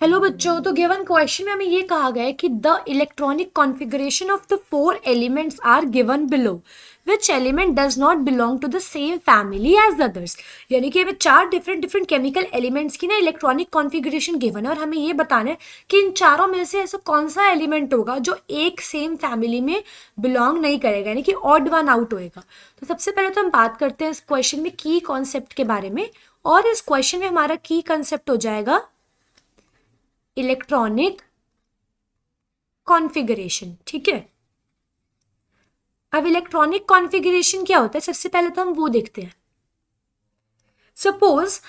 Hello बच्चों, तो given question में हमें ये कहा गया है कि the electronic configuration of the four elements are given below, which element does not belong to the same family as others. यानी कि हमें चार डिफरेंट केमिकल एलिमेंट्स की ना इलेक्ट्रॉनिक कॉन्फ़िगरेशन गिवन है और हमें ये बताना है कि इन चारों में से ऐसा कौन सा एलिमेंट होगा जो एक सेम फैमिली में बिलोंग नहीं करेगा, यानी कि ऑड वन आउट होएगा। तो सबसे पहले तो हम बात करते हैं इस क्वेश्चन में की कॉन्सेप्ट के बारे में, और इस क्वेश्चन में हमारा की कॉन्सेप्ट हो जाएगा इलेक्ट्रॉनिक कॉन्फ़िगरेशन। ठीक है, अब इलेक्ट्रॉनिक कॉन्फ़िगरेशन क्या होता है, सबसे पहले तो हम वो देखते हैं। सपोज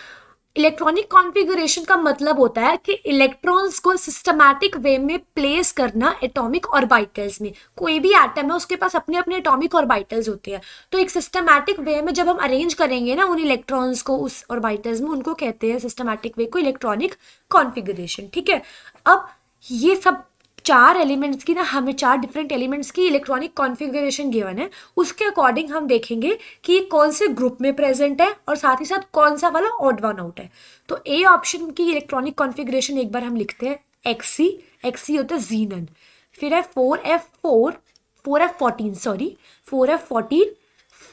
इलेक्ट्रॉनिक कॉन्फ़िगरेशन का मतलब होता है कि इलेक्ट्रॉन्स को सिस्टमैटिक वे में प्लेस करना एटॉमिक ऑर्बिटल्स में। कोई भी एटम है उसके पास अपने अपने एटॉमिक ऑर्बिटल्स होते हैं, तो एक सिस्टमैटिक वे में जब हम अरेंज करेंगे ना उन इलेक्ट्रॉन्स को उस ऑर्बिटल्स में, उनको कहते हैं सिस्टमैटिक वे को इलेक्ट्रॉनिक कॉन्फ़िगरेशन। ठीक है, अब ये सब चार एलिमेंट्स की ना, हमें चार डिफरेंट एलिमेंट्स की इलेक्ट्रॉनिक कॉन्फ़िगरेशन गिवन है, उसके अकॉर्डिंग हम देखेंगे कि ये कौन से ग्रुप में प्रेजेंट है और साथ ही साथ कौन सा वाला ऑड वन आउट है। तो ए ऑप्शन की इलेक्ट्रॉनिक कॉन्फ़िगरेशन एक बार हम लिखते हैं एक्सी। एक्सी होता है जीनन, फिर है 4f14 sorry 4f14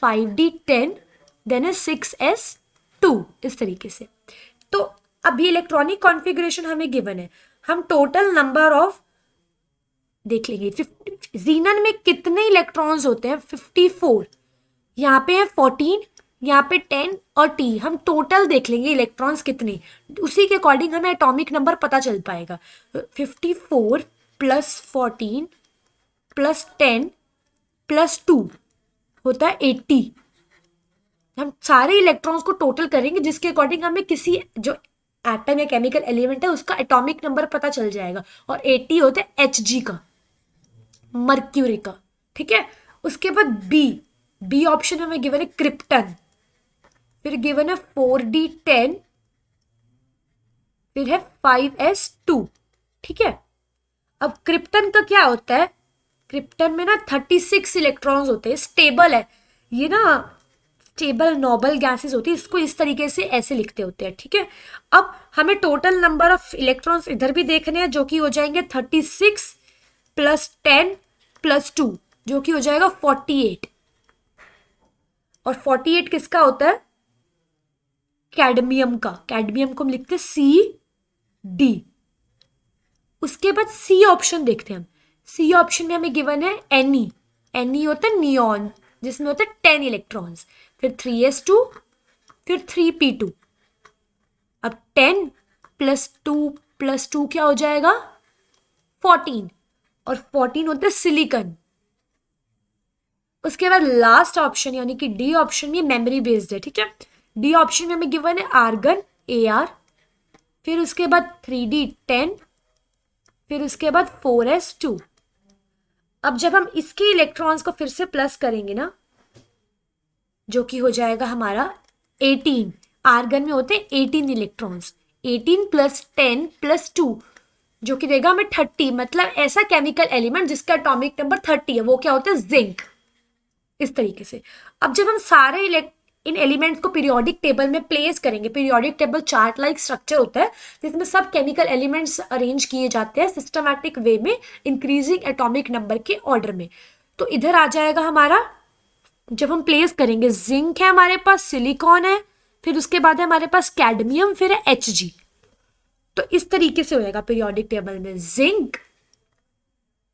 5d10 then है 6s2, इस तरीके से। तो अभी इलेक्ट्रॉनिक कॉन्फ़िगरेशन हमें गिवन है, हम टोटल नंबर ऑफ देख लेंगे। जीनन में कितने इलेक्ट्रॉन्स होते हैं 54, यहाँ पे है 14, यहाँ पे 10 और टी। हम टोटल देख लेंगे इलेक्ट्रॉन्स कितने, उसी के अकॉर्डिंग हमें एटॉमिक नंबर पता चल पाएगा। 54 प्लस 14 प्लस 10 प्लस 2 होता है 80। हम सारे इलेक्ट्रॉन्स को टोटल करेंगे जिसके अकॉर्डिंग हमें किसी जो एटम या केमिकल एलिमेंट है उसका एटॉमिक नंबर पता चल जाएगा, और 80 होता है Hg का, मर्क्यूरी का। ठीक है, उसके बाद बी ऑप्शन हमें गिवन है क्रिप्टन, फिर गिवन है 4d10, फिर है 5s2। ठीक है, अब क्रिप्टन का क्या होता है, क्रिप्टन में ना 36 इलेक्ट्रॉन्स होते हैं, स्टेबल है ये ना, स्टेबल नोबल गैसेस होती है, इसको इस तरीके से ऐसे लिखते होते हैं। ठीक है, अब हमें टोटल नंबर ऑफ इलेक्ट्रॉन्स इधर भी देखने हैं जो कि हो जाएंगे 36 प्लस 10 प्लस 2 जो कि हो जाएगा 48, और 48 किसका होता है, कैडमियम का। कैडमियम को हम लिखते हैं Cd। उसके बाद सी ऑप्शन देखते हैं हम। सी ऑप्शन में हमें गिवन है Ne। Ne होता है नियॉन, जिसमें होते हैं 10 इलेक्ट्रॉन्स, फिर 3s2 फिर 3p2। अब 10 प्लस 2 क्या हो जाएगा 14, और 14 होता है सिलिकॉन। उसके बाद लास्ट ऑप्शन यानी कि डी ऑप्शन में मेमोरी बेस्ड है। ठीक है, डी ऑप्शन में हमें गिवन है आर्गन Ar, फिर उसके बाद 3d10, फिर उसके बाद 4s2। अब जब हम इसके इलेक्ट्रॉन्स को फिर से प्लस करेंगे ना, जो कि हो जाएगा हमारा 18। आर्गन में होते हैं 18 इलेक्ट्रॉन्स, 18 प्लस 10 प्लस 2 जो कि देगा हमें 30। मतलब ऐसा केमिकल एलिमेंट जिसका एटॉमिक नंबर 30 है, वो क्या होता है जिंक। इस तरीके से अब जब हम सारे इन एलिमेंट्स को पीरियोडिक टेबल में प्लेस करेंगे, periodic table chart like structure होता है जिसमें सब केमिकल एलिमेंट्स अरेंज किए जाते हैं सिस्टमैटिक वे में इंक्रीजिंग एटॉमिक नंबर के ऑर्डर में। तो इधर आ जाएगा हमारा, जब हम प्लेस करेंगे जिंक है हमारे पास, सिलिकॉन है, फिर उसके बाद है हमारे पास कैडमियम, फिर है Hg। तो इस तरीके से होएगा पीरियोडिक टेबल में जिंक,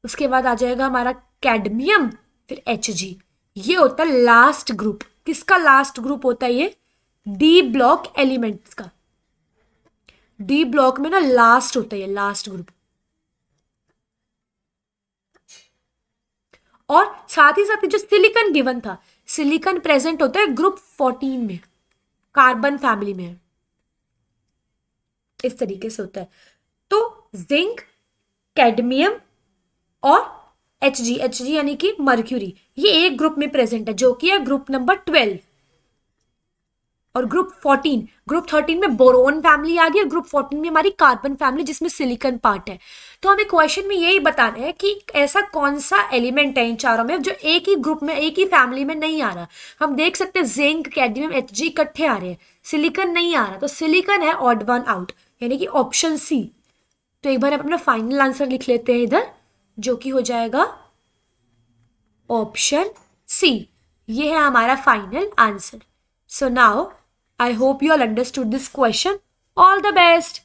उसके बाद आ जाएगा हमारा कैडमियम, फिर Hg। ये होता है लास्ट ग्रुप। किसका लास्ट ग्रुप होता है ये, डी ब्लॉक एलिमेंट्स का। डी ब्लॉक में ना लास्ट होता है ये लास्ट ग्रुप, और साथ ही साथ जो सिलिकॉन गिवन था, सिलिकॉन प्रेजेंट होता है ग्रुप 14 में, कार्बन फैमिली में। इस तरीके से होता है। तो जिंक, कैडमियम और Hg यानी कि मर्क्यूरी, ये एक ग्रुप में प्रेजेंट है जो कि है ग्रुप नंबर 12। और ग्रुप 13 में बोरोन फैमिली आ गई, और ग्रुप 14 में हमारी कार्बन फैमिली जिसमें सिलिकॉन पार्ट है। तो हमें क्वेश्चन में यही बताना है कि ऐसा कौन सा एलिमेंट है इन चारों में जो एक ही ग्रुप में एक ही फैमिली में नहीं आ रहा। हम देख सकते हैं जिंक, कैडमियम, Hg इकट्ठे आ रहे हैं, सिलिकॉन नहीं आ रहा, तो सिलिकॉन है ऑड वन आउट, यानी कि ऑप्शन सी तो एक बार अपना फाइनल आंसर लिख लेते हैं इधर, जो कि हो जाएगा ऑप्शन सी। ये है हमारा final answer. So now I hope you all understood this question. All the best.